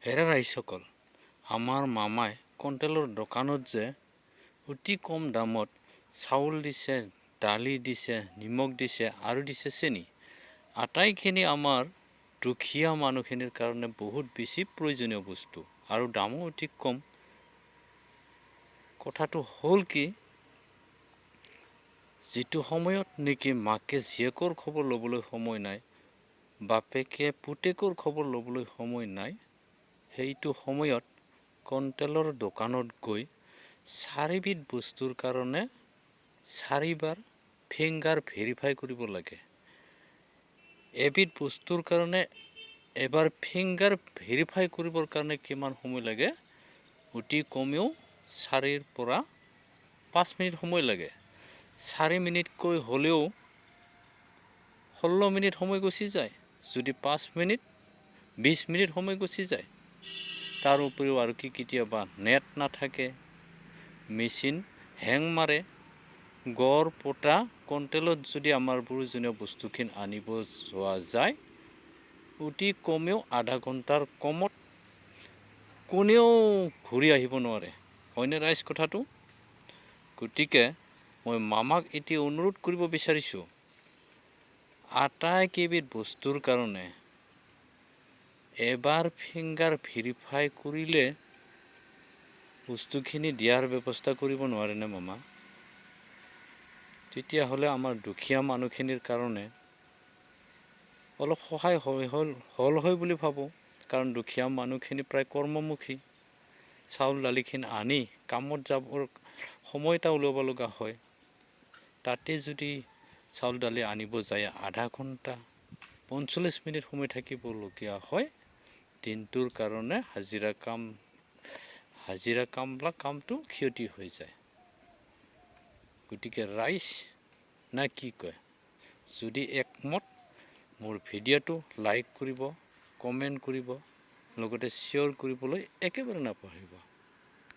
হেৰা ৰাইজসকল, আমাৰ মামাই কণ্ট্ৰলৰ দোকানত যে অতি কম দামত চাউল দিছে, দালি দিছে, নিমখ দিছে আৰু দিছে চেনি। আটাইখিনি আমাৰ দুখীয়া মানুহখিনিৰ কাৰণে বহুত বেছি প্ৰয়োজনীয় বস্তু আৰু দামো অতি কম। কথাটো হ'ল কি, যিটো সময়ত নেকি মাকে জীয়েকৰ খবৰ ল'বলৈ সময় নাই, বাপেকে পুতেকৰ খবৰ ল'বলৈ সময় নাই, সেইটো সময়ত কণ্ট্ৰলৰ দোকানত গৈ 4বিধ বস্তুৰ কাৰণে 4বাৰ ফিংগাৰ ভেৰিফাই কৰিব লাগে। এবিধ বস্তুৰ কাৰণে এবাৰ ফিংগাৰ ভেৰিফাই কৰিবৰ কাৰণে কিমান সময় লাগে? অতি কমেও 4ৰ পৰা 5 মিনিট সময় লাগে। 4 মিনিটকৈ হ'লেও 16 মিনিট সময় গুচি যায়। যদি 5 মিনিট 20 মিনিট সময় গুচি যায়। তাৰ উপৰিও আৰু কি কেতিয়াবা নেট নাথাকে, মেচিন হেং মাৰে, গড় পতা কণ্ট্ৰলত যদি আমাৰ প্ৰয়োজনীয় বস্তুখিনি আনিব যোৱা যায়, অতি কমেও আধা ঘণ্টাৰ কমত কোনেও ঘূৰি আহিব নোৱাৰে। হয়নে ৰাইজ কথাটো? গতিকে মই মামাক এতিয়া অনুৰোধ কৰিব বিচাৰিছোঁ, আটাইকেইবিধ বস্তুৰ কাৰণে এবাৰ ফিংগাৰ ভেৰিফাই কৰিলে বস্তুখিনি দিয়াৰ ব্যৱস্থা কৰিব নোৱাৰেনে মামা? তেতিয়াহ'লে আমাৰ দুখীয়া মানুহখিনিৰ কাৰণে অলপ সহায় হ'ল হয় বুলি ভাবোঁ। কাৰণ দুখীয়া মানুহখিনি প্ৰায় কৰ্মমুখী, চাউল দালিখিনি আনি কামত যাবৰ সময় এটা উলিয়াব লগা হয়। তাতে যদি চাউল দালি আনিব যায় আধা ঘণ্টা 45 মিনিট সময় থাকিবলগীয়া হয়। দিনটোৰ কাৰণে হাজিৰা কামটো ক্ষতি হৈ যায়। গতিকে ৰাইজ না কি কয়? যদি একমত, মোৰ ভিডিঅ'টো লাইক কৰিব, কমেণ্ট কৰিব, লগতে শ্বেয়াৰ কৰিবলৈ একেবাৰে নাপাহৰিব।